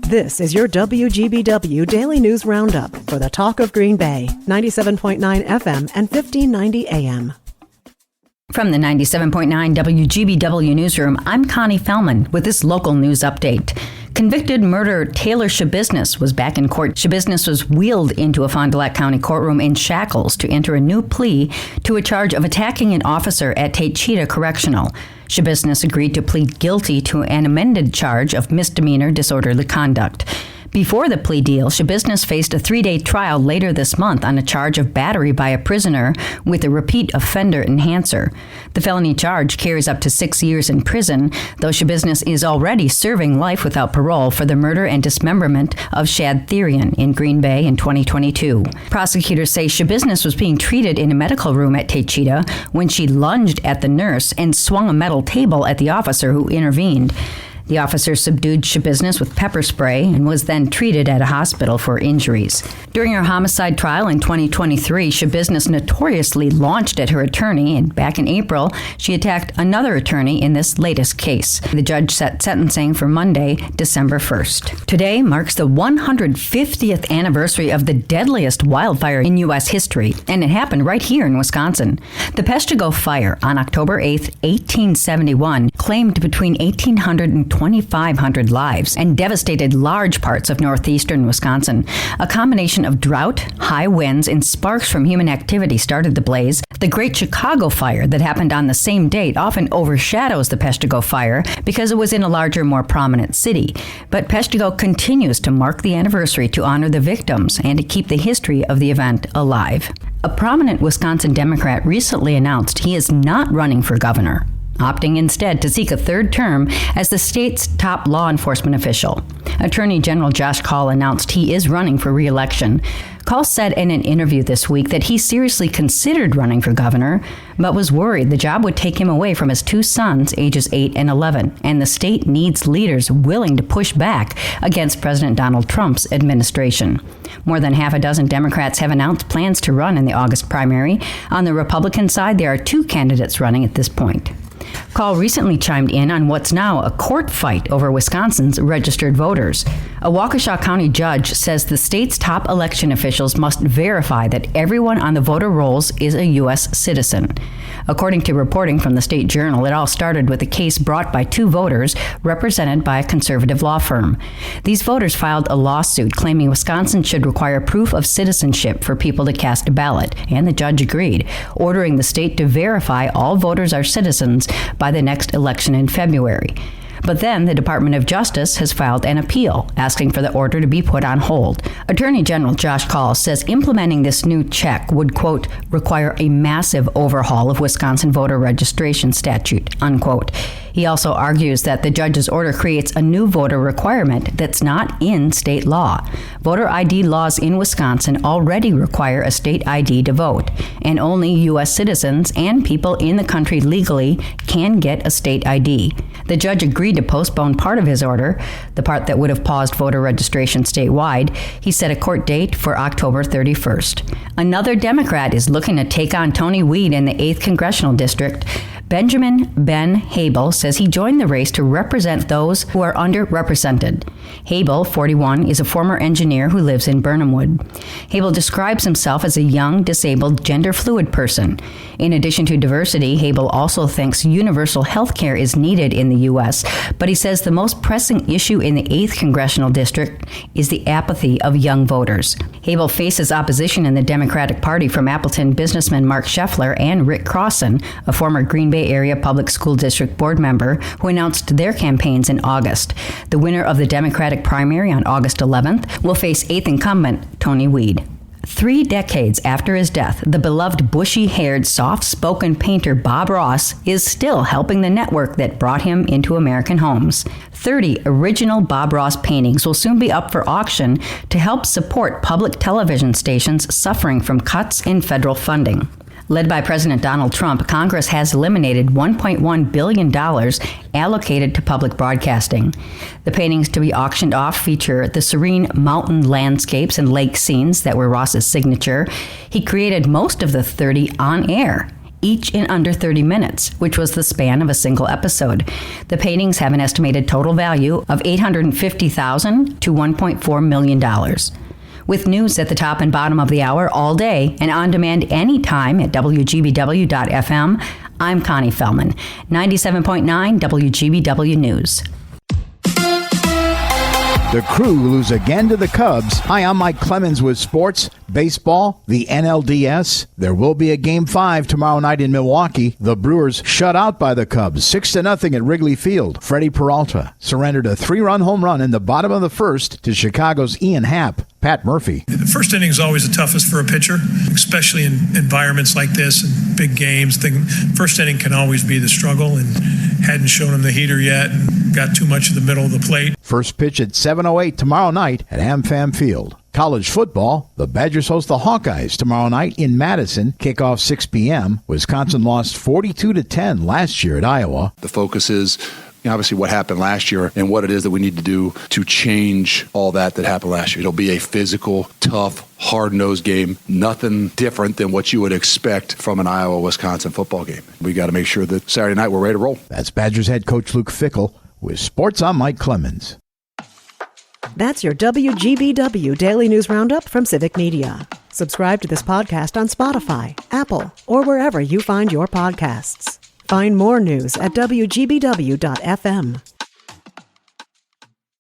This is your WGBW Daily News Roundup for the Talk of Green Bay, 97.9 FM and 1590 AM. From the 97.9 WGBW Newsroom, I'm Connie Fellman with this local news update. Convicted murderer Taylor Shabiznis was back in court. Shabiznis was wheeled into a Fond du Lac County courtroom in shackles to enter a new plea to a charge of attacking an officer at Taycheedah Correctional. Shabiznis agreed to plead guilty to an amended charge of misdemeanor disorderly conduct. Before the plea deal, Shabiznis faced a 3-day trial later this month on a charge of battery by a prisoner with a repeat offender enhancer. The felony charge carries up to 6 years in prison, though Shabiznis is already serving life without parole for the murder and dismemberment of Shad Therian in Green Bay in 2022. Prosecutors say Shabiznis was being treated in a medical room at Taycheedah when she lunged at the nurse and swung a metal table at the officer who intervened. The officer subdued Shabiznis with pepper spray and was then treated at a hospital for injuries. During her homicide trial in 2023, Shabiznis notoriously launched at her attorney, and back in April, she attacked another attorney in this latest case. The judge set sentencing for Monday, December 1st. Today marks the 150th anniversary of the deadliest wildfire in U.S. history, and it happened right here in Wisconsin. The Peshtigo Fire on October 8, 1871, claimed between 1,800 and 2,500 lives and devastated large parts of northeastern Wisconsin. A combination of drought, high winds, and sparks from human activity started the blaze. The Great Chicago Fire that happened on the same date often overshadows the Peshtigo Fire because it was in a larger, more prominent city. But Peshtigo continues to mark the anniversary to honor the victims and to keep the history of the event alive. A prominent Wisconsin Democrat recently announced he is not running for governor, opting instead to seek a third term as the state's top law enforcement official. Attorney General Josh Kaul announced he is running for re-election. Kaul said in an interview this week that he seriously considered running for governor, but was worried the job would take him away from his two sons, ages 8 and 11, and the state needs leaders willing to push back against President Donald Trump's administration. More than half a dozen Democrats have announced plans to run in the August primary. On the Republican side, there are 2 candidates running at this point. Kaul recently chimed in on what's now a court fight over Wisconsin's registered voters. A Waukesha County judge says the state's top election officials must verify that everyone on the voter rolls is a U.S. citizen. According to reporting from the State Journal, it all started with a case brought by 2 voters represented by a conservative law firm. These voters filed a lawsuit claiming Wisconsin should require proof of citizenship for people to cast a ballot, and the judge agreed, ordering the state to verify all voters are citizens by the next election in February. But then the Department of Justice has filed an appeal, asking for the order to be put on hold. Attorney General Josh Kaul says implementing this new check would, quote, require a massive overhaul of Wisconsin voter registration statute, unquote. He also argues that the judge's order creates a new voter requirement that's not in state law. Voter ID laws in Wisconsin already require a state ID to vote, and only U.S. citizens and people in the country legally can get a state ID. The judge agreed to postpone part of his order, the part that would have paused voter registration statewide. He set a court date for October 31st. Another Democrat is looking to take on Tony Weed in the 8th Congressional District. Benjamin Ben Habel says he joined the race to represent those who are underrepresented. Habel, 41, is a former engineer who lives in Burnhamwood. Habel describes himself as a young, disabled, gender-fluid person. In addition to diversity, Habel also thinks universal health care is needed in the U.S., but he says the most pressing issue in the 8th Congressional District is the apathy of young voters. Habel faces opposition in the Democratic Party from Appleton businessman Mark Scheffler and Rick Crossan, a former Green Bay Area Public School District board member who announced their campaigns in August. The winner of the Democratic primary on August 11th will face 8th incumbent Tony Weed. 3 decades after his death, the beloved bushy-haired, soft-spoken painter Bob Ross is still helping the network that brought him into American homes. 30 original Bob Ross paintings will soon be up for auction to help support public television stations suffering from cuts in federal funding. Led by President Donald Trump, Congress has eliminated $1.1 billion allocated to public broadcasting. The paintings to be auctioned off feature the serene mountain landscapes and lake scenes that were Ross's signature. He created most of the 30 on air. each in under 30 minutes, which was the span of a single episode. The paintings have an estimated total value of $850,000 to $1.4 million. With news at the top and bottom of the hour all day and on demand anytime at WGBW.FM, I'm Connie Fellman, 97.9 WGBW News. The Crew lose again to the Cubs. Hi, I'm Mike Clemens with sports, baseball, the NLDS. There will be a Game 5 tomorrow night in Milwaukee. The Brewers shut out by the Cubs, 6-0 at Wrigley Field. Freddie Peralta surrendered a 3-run home run in the bottom of the first to Chicago's Ian Happ. Pat Murphy. The first inning is always the toughest for a pitcher, especially in environments like this and big games. First inning can always be the struggle, and hadn't shown him the heater yet and got too much of the middle of the plate. First pitch at 7:08 tomorrow night at AmFam Field. College football, the Badgers host the Hawkeyes tomorrow night in Madison. Kickoff 6 p.m. Wisconsin lost 42-10 last year at Iowa. The focus is obviously what happened last year and what it is that we need to do to change all that happened last year. It'll be a physical, tough, hard-nosed game. Nothing different than what you would expect from an Iowa-Wisconsin football game. We got to make sure that Saturday night we're ready to roll. That's Badgers head coach Luke Fickell. With sports, I'm Mike Clemens. That's your WGBW Daily News Roundup from Civic Media. Subscribe to this podcast on Spotify, Apple, or wherever you find your podcasts. Find more news at WGBW.FM.